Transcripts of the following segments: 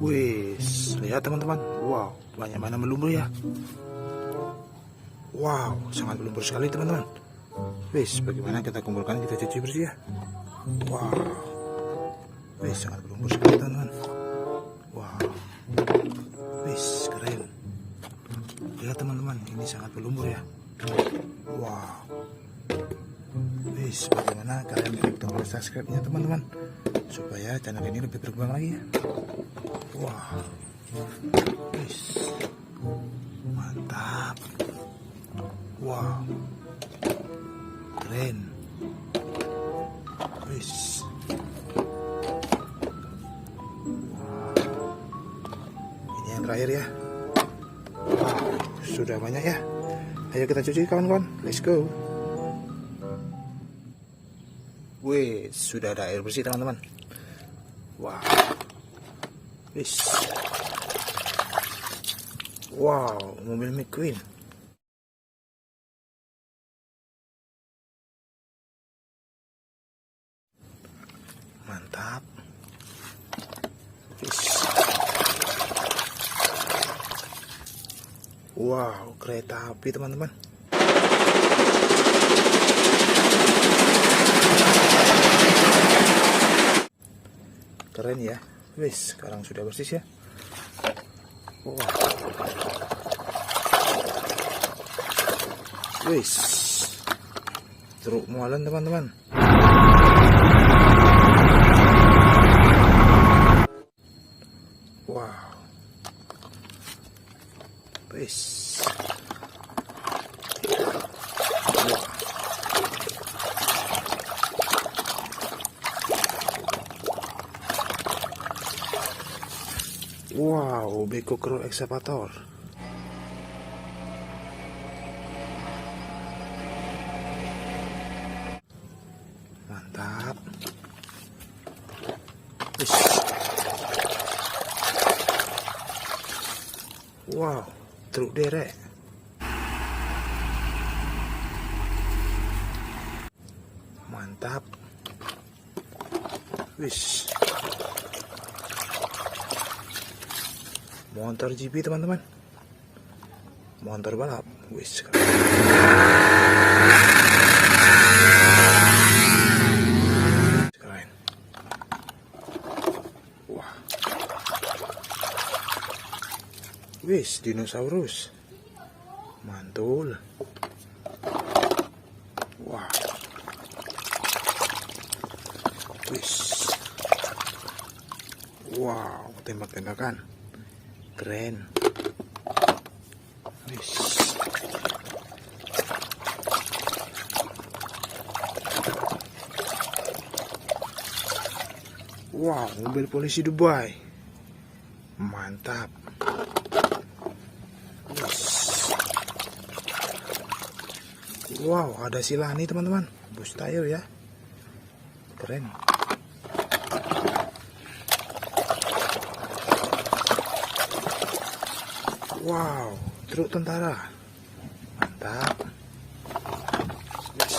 Wis, lihat teman-teman. Wow, banyak mana melumpur ya. Wow, sangat melumpur sekali teman-teman. Wis, bagaimana kita kumpulkan, kita cuci bersih ya. Wow, wis, sangat melumpur sekali teman-teman. Wow, wis, keren. Lihat teman-teman, ini sangat berlumpur ya. Wow, wis, bagaimana kalian klik tombol subscribe-nya teman-teman, supaya channel ini lebih berkembang lagi ya. Wah, wis, mantap. Wow, keren. Wis. Wow. Ini yang terakhir ya. Wow, sudah banyak ya. Ayo kita cuci kawan-kawan. Let's go. Wih, sudah ada air bersih teman-teman. Wow. Wis. Wow, mobil McQueen. Mantap. Wis. Wow, kereta api teman-teman. Keren ya. Wis, sekarang sudah bersih ya. Wow. Wis. Truk mualan teman-teman. Wow. Wis. Wow, beko kru ekskavator. Mantap. Wis. Wow, truk derek. Mantap. Wis. Motor GP teman-teman. Motor balap. Wis. Keren. Wah. Wis, dinosaurus. Mantul. Wah. Wis. Wow, tembak-tembakan. Keren. Wis. Wow, mobil polisi Dubai. Mantap. Wis. Wow, ada Silani teman-teman. Bus tayo ya. Keren. Wow, truk tentara. Mantap. Yes.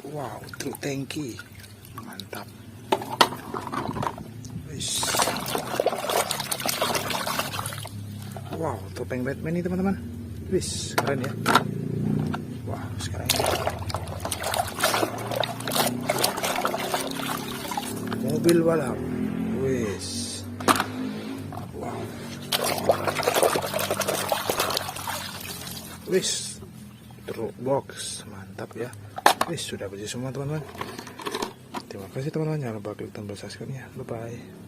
Wow, truk tangki. Mantap. Yes. Wow, topeng Batman nih teman-teman. Wis, keren ya. Wow, sekarang ini mobil balap. Wis. Wow. Wis. Truk box. Mantap ya. Wis, sudah bersih semua teman-teman. Terima kasih teman-teman. Jangan lupa klik tombol subscribe-nya. Bye-bye.